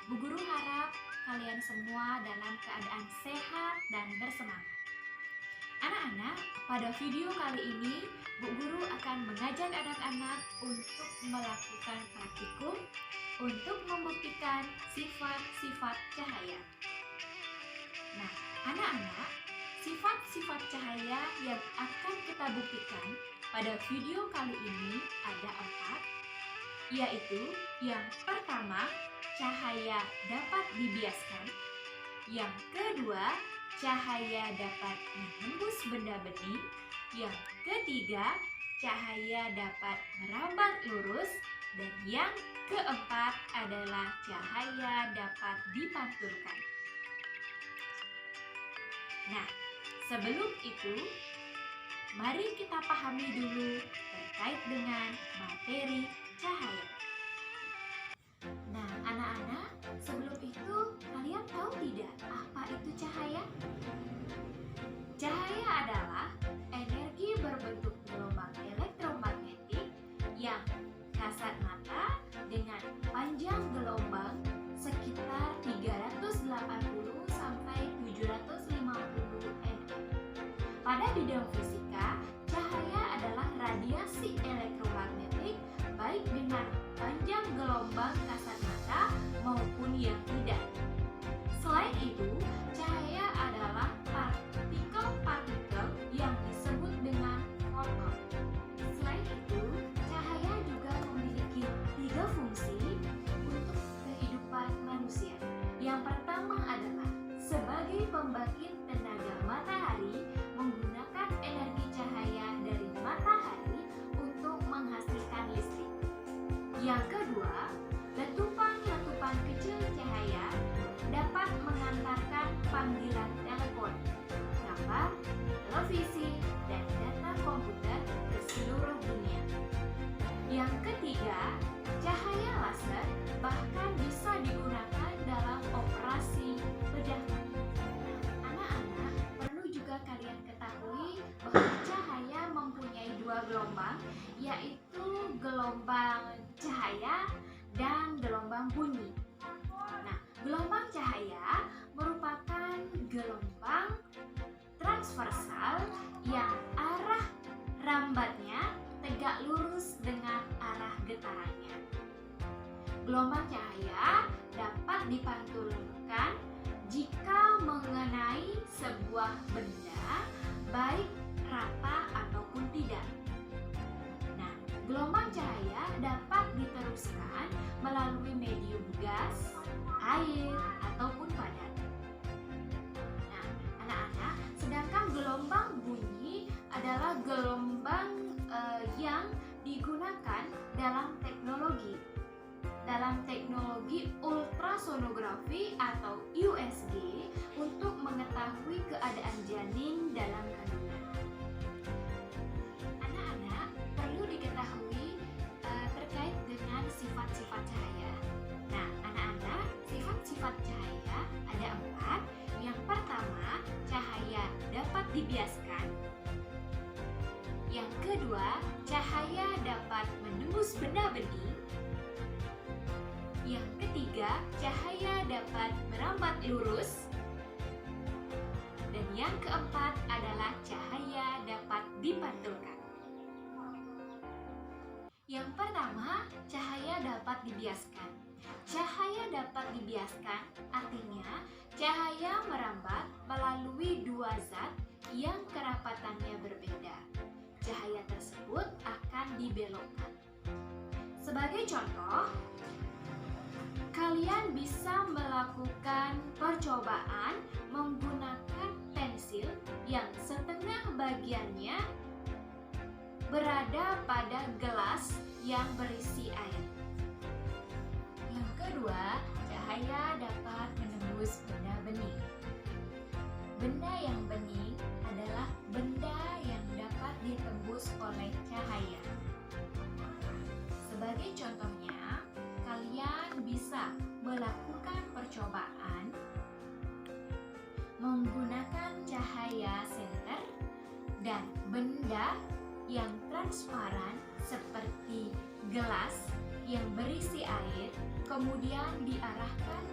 Bu Guru harap kalian semua dalam keadaan sehat dan bersemangat. Anak-anak, pada video kali ini Bu Guru akan mengajak anak-anak untuk melakukan praktikum untuk membuktikan sifat-sifat cahaya. Nah, anak-anak, sifat-sifat cahaya yang akan kita buktikan pada video kali ini ada 4, yaitu yang pertama, cahaya dapat dibiaskan. Yang kedua, cahaya dapat menembus benda bening. Yang ketiga, cahaya dapat merambat lurus. Dan yang keempat adalah cahaya dapat dipantulkan. Nah, sebelum itu, mari kita pahami dulu terkait dengan materi cahaya. Nah, anak-anak, sebelum itu kalian tahu tidak apa itu cahaya? Cahaya adalah energi berbentuk gelombang elektromagnetik yang kasat mata dengan panjang gelombang sekitar 380 sampai 750 nm. Pada bidang fisika, cahaya adalah radiasi elektromagnetik baik dengan panjang gelombang kasat mata maupun yang tidak. Selain itu, cahaya adalah partikel-partikel yang disebut dengan foton. Selain itu, cahaya juga memiliki 3 fungsi untuk kehidupan manusia. Yang pertama adalah sebagai pembangkit tenaga matahari menggunakan energi cahaya dari matahari untuk menghasilkan listrik. Yang kedua, letupan-letupan kecil cahaya dapat mengantarkan panggilan telepon, gambar, televisi, dan data komputer ke seluruh dunia. Yang ketiga, cahaya laser bahkan bisa digunakan dalam operasi bedah. Anak-anak, perlu juga kalian ketahui bahwa cahaya mempunyai 2 gelombang, yaitu gelombang cahaya dan gelombang bunyi. Nah, gelombang cahaya merupakan gelombang transversal yang arah rambatnya tegak lurus dengan arah getarannya. Gelombang cahaya dapat dipantulkan jika mengenai sebuah benda, baik rata ataupun tidak. Nah, gelombang cahaya dapat diteruskan melalui medium gas, air, ataupun padat. Nah, anak-anak, sedangkan gelombang bunyi adalah gelombang yang digunakan dalam teknologi ultrasonografi atau USG untuk mengetahui keadaan janin dalam kandungan. Anak-anak, perlu diketahui terkait dengan sifat-sifat cahaya. Nah, anak-anak, sifat-sifat cahaya ada 4. Yang pertama, cahaya dapat dibiaskan. Yang kedua, cahaya dapat menembus benda bening. Yang ketiga, cahaya dapat merambat lurus. Dan yang keempat adalah cahaya dapat dipantulkan. Yang pertama, cahaya dapat dibiaskan. Cahaya dapat dibiaskan artinya cahaya merambat melalui 2 zat yang kerapatannya berbeda. Cahaya tersebut akan dibelokkan. Sebagai contoh, kalian bisa melakukan percobaan menggunakan pensil yang setengah bagiannya berada pada gelas yang berisi air. Yang kedua, cahaya dapat menembus benda bening. Benda yang bening adalah benda yang dapat ditembus oleh cahaya. Sebagai contohnya, kalian bisa melakukan percobaan menggunakan cahaya senter dan benda yang transparan seperti gelas yang berisi air, kemudian diarahkan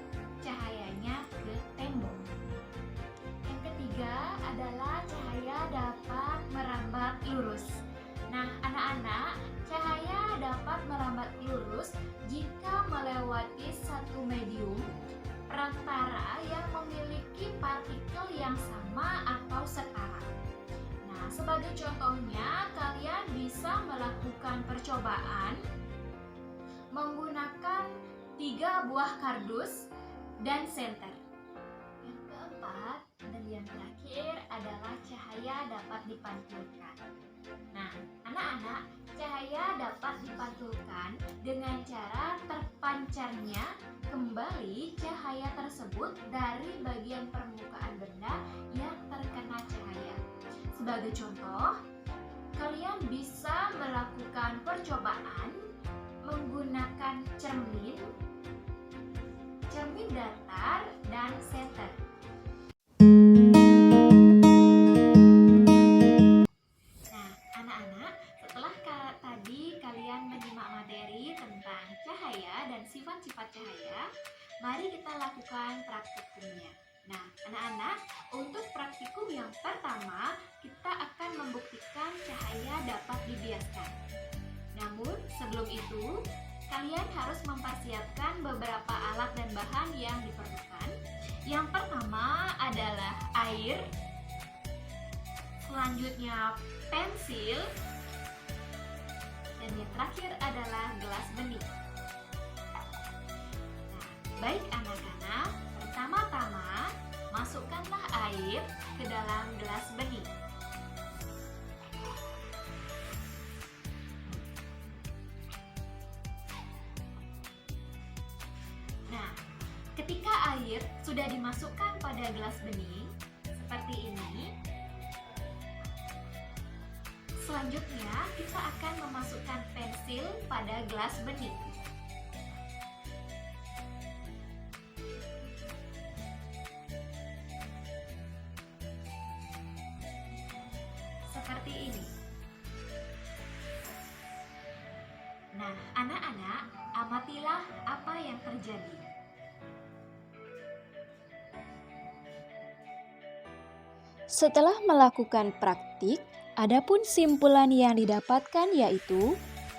yang sama atau setara. Nah, sebagai contohnya, kalian bisa melakukan percobaan menggunakan 3 buah kardus dan senter. Yang keempat dan yang terakhir adalah cahaya dapat dipantulkan. Nah, anak-anak, cahaya dapat dipantulkan dengan cara terpancarnya kembali cahaya tersebut dari bagian permukaan benda yang terkena cahaya. Sebagai contoh, kalian bisa melakukan percobaan menggunakan cermin datar, dan senter. Nah, anak-anak, setelah tadi kalian menyimak materi tentang cahaya dan sifat-sifat cahaya, mari kita lakukan praktikumnya. Nah, anak-anak, untuk praktikum yang pertama, kita akan membuktikan cahaya dapat dibiaskan. Namun, sebelum itu, kalian harus mempersiapkan beberapa alat dan bahan yang diperlukan. Yang pertama adalah air, selanjutnya pensil, dan yang terakhir adalah gelas bening. Nah, baik anak-anak, pertama-tama masukkanlah air ke dalam gelas bening. Ketika air sudah dimasukkan pada gelas bening seperti ini, selanjutnya kita akan memasukkan pensil pada gelas bening. Seperti ini. Nah, anak-anak, amatilah apa yang terjadi. Setelah melakukan praktik, adapun simpulan yang didapatkan yaitu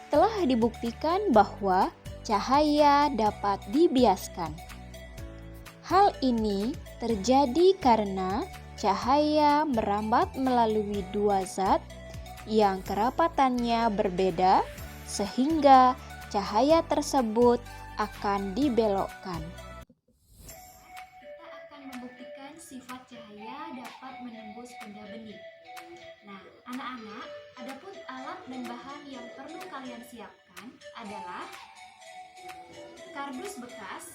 telah dibuktikan bahwa cahaya dapat dibiaskan. Hal ini terjadi karena cahaya merambat melalui dua zat yang kerapatannya berbeda sehingga cahaya tersebut akan dibelokkan. Sifat cahaya dapat menembus benda bening. Nah, anak-anak, adapun alat dan bahan yang perlu kalian siapkan adalah kardus bekas,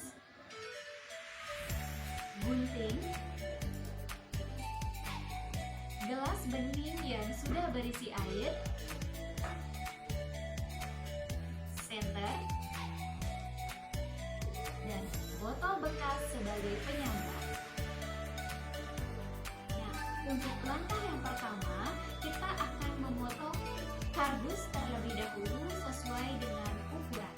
gunting, gelas bening yang sudah berisi air, senter, dan botol bekas sebagai penyangga. Untuk langkah yang pertama, kita akan memotong kardus terlebih dahulu sesuai dengan ukuran.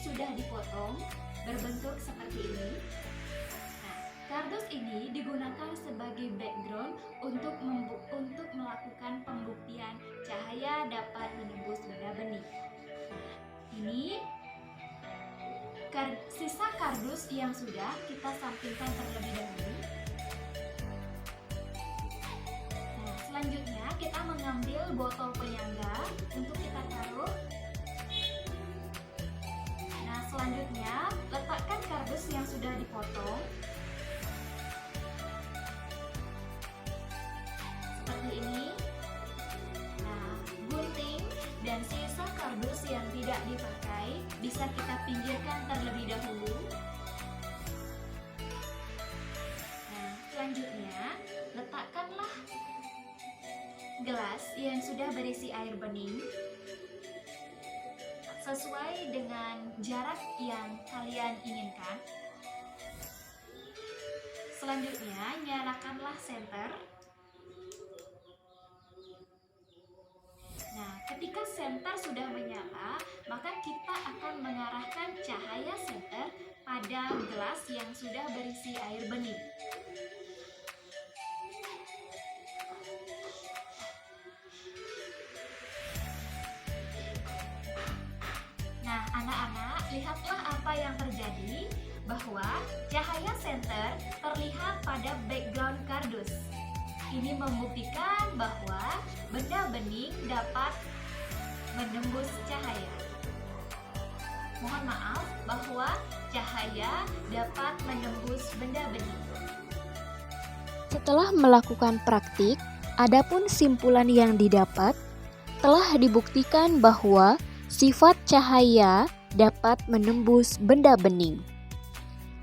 Sudah dipotong berbentuk seperti ini. Nah, kardus ini digunakan sebagai background untuk melakukan pembuktian cahaya dapat menembus benda bening. Ini sisa kardus yang sudah kita sampingkan terlebih dahulu. Nah, selanjutnya kita mengambil botol penyangga untuk kita taruh. Selanjutnya, letakkan kardus yang sudah dipotong seperti ini. Nah, gunting dan sisa kardus yang tidak dipakai bisa kita pinggirkan terlebih dahulu. Nah, selanjutnya, letakkanlah gelas yang sudah berisi air bening sesuai dengan jarak yang kalian inginkan. Selanjutnya, nyalakanlah senter. Nah, ketika senter sudah menyala, maka kita akan mengarahkan cahaya senter pada gelas yang sudah berisi air bening. Nah, anak-anak, lihatlah apa yang terjadi, bahwa cahaya senter terlihat pada background kardus. Ini membuktikan bahwa benda bening dapat menembus cahaya. Mohon maaf, bahwa cahaya dapat menembus benda bening. Setelah melakukan praktik, adapun simpulan yang didapat telah dibuktikan bahwa sifat cahaya dapat menembus benda bening.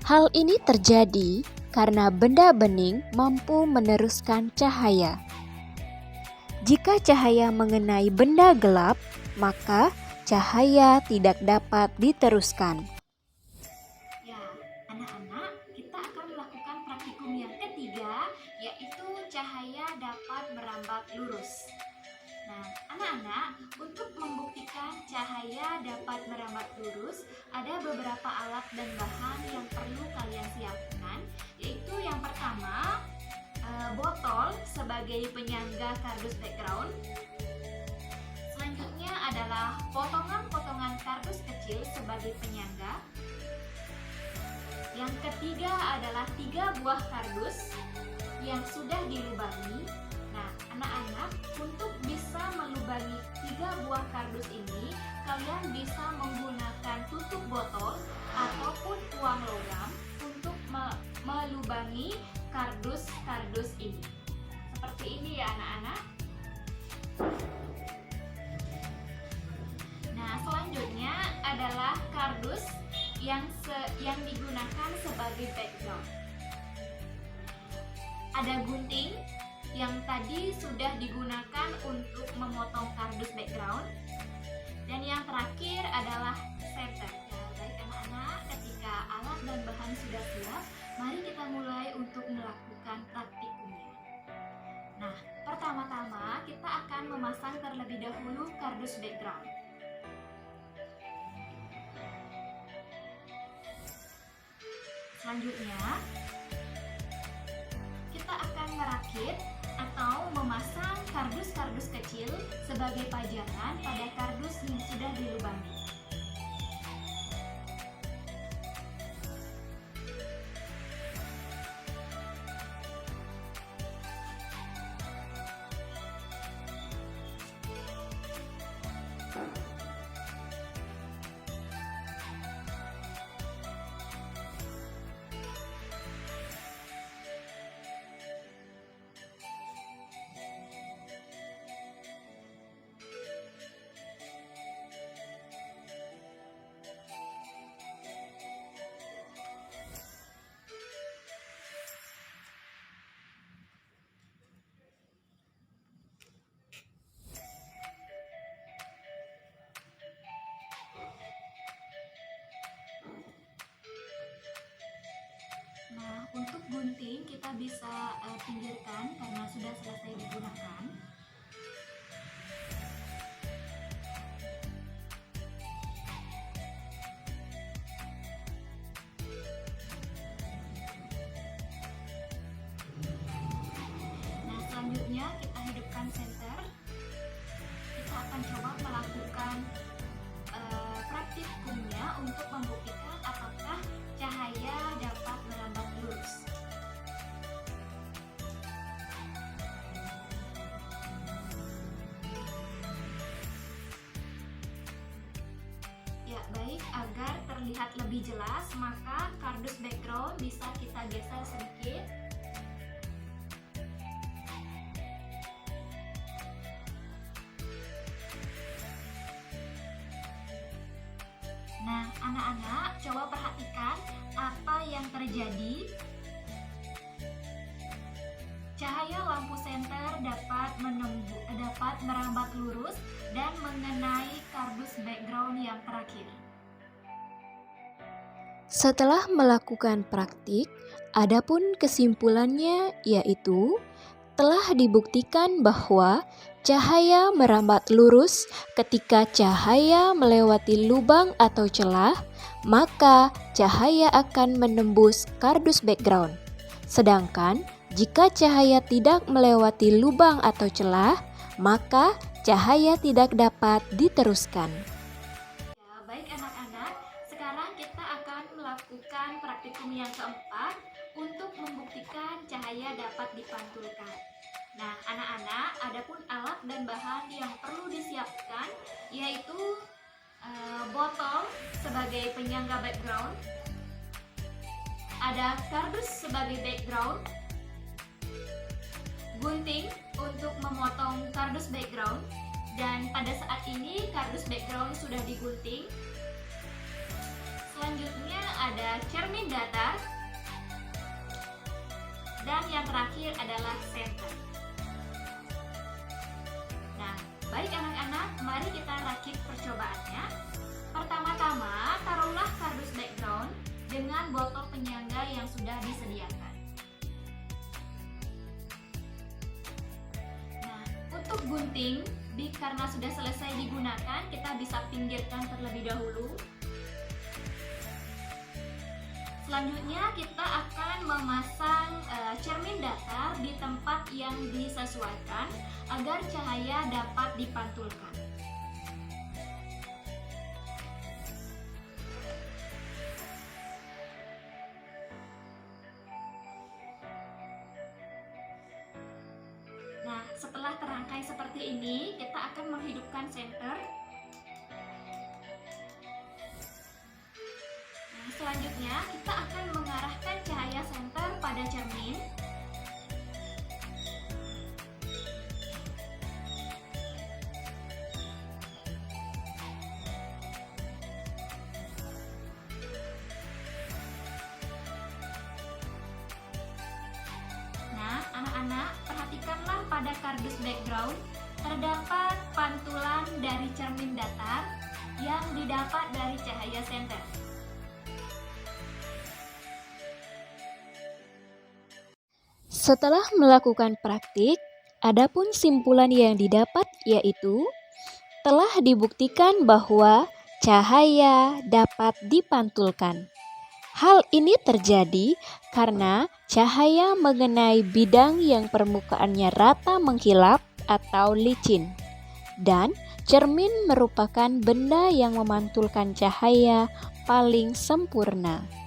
Hal ini terjadi karena benda bening mampu meneruskan cahaya. Jika cahaya mengenai benda gelap, maka cahaya tidak dapat diteruskan. Ya, anak-anak, kita akan melakukan praktikum yang ketiga, yaitu cahaya dapat merambat lurus. Nah, anak-anak, untuk membuktikan cahaya dapat merambat lurus, ada beberapa alat dan bahan yang perlu kalian siapkan, yaitu yang pertama, botol sebagai penyangga kardus background. Selanjutnya adalah potongan-potongan kardus kecil sebagai penyangga. Yang ketiga adalah 3 buah kardus yang sudah dilubangi. Nah, anak-anak, untuk bisa melubangi 3 buah kardus ini, kalian bisa menggunakan tutup botol ataupun uang logam untuk melubangi kardus-kardus ini. Seperti ini ya anak-anak. Nah, selanjutnya adalah kardus yang digunakan sebagai background. Ada gunting yang tadi sudah digunakan untuk memotong kardus background. Dan yang terakhir adalah senter. Ya, baik anak-anak, ketika alat dan bahan sudah siap, mari kita mulai untuk melakukan praktikumnya. Nah, pertama-tama kita akan memasang terlebih dahulu kardus background. Selanjutnya, kita akan merakit atau memasang kardus-kardus kecil sebagai pajangan pada kardus yang sudah dilubangi. Nah, untuk gunting kita bisa pinggirkan karena sudah selesai digunakan. Nah, selanjutnya kita hidupkan senter. Kita akan coba melakukan praktikumnya untuk membuktikan apakah cahaya dapat merambat lurus. Ya, baik, agar terlihat lebih jelas, maka kardus background bisa kita geser sedikit. Nah, anak-anak, coba perhatikan apa yang terjadi. Cahaya lampu senter dapat merambat lurus dan mengenai kardus background yang terakhir. Setelah melakukan praktik, adapun kesimpulannya yaitu telah dibuktikan bahwa cahaya merambat lurus ketika cahaya melewati lubang atau celah, maka cahaya akan menembus kardus background. Sedangkan jika cahaya tidak melewati lubang atau celah, maka cahaya tidak dapat diteruskan. Ya, baik anak-anak, sekarang kita akan melakukan praktikum yang keempat untuk membuktikan cahaya dapat dipantulkan. Nah, anak-anak, adapun alat dan bahan yang perlu disiapkan yaitu botol sebagai penyangga background, ada kardus sebagai background, gunting untuk memotong kardus background, dan pada saat ini kardus background sudah digunting. Selanjutnya ada cermin datar, dan yang terakhir adalah senter. Nah, baik anak-anak, mari kita rakit percobaannya. Pertama-tama, taruhlah kardus background dengan botol penyangga yang sudah disediakan. Nah, untuk gunting, karena sudah selesai digunakan, kita bisa pinggirkan terlebih dahulu. Selanjutnya kita akan memasang cermin datar di tempat yang disesuaikan agar cahaya dapat dipantulkan. Nah, setelah terangkai seperti ini, kita akan menghidupkan senter. Selanjutnya, kita akan mengarahkan cahaya senter pada cermin. Nah, anak-anak, perhatikanlah pada kardus background terdapat pantulan dari cermin datar yang didapat dari cahaya senter. Setelah melakukan praktik, adapun simpulan yang didapat yaitu telah dibuktikan bahwa cahaya dapat dipantulkan. Hal ini terjadi karena cahaya mengenai bidang yang permukaannya rata mengkilap atau licin, dan cermin merupakan benda yang memantulkan cahaya paling sempurna.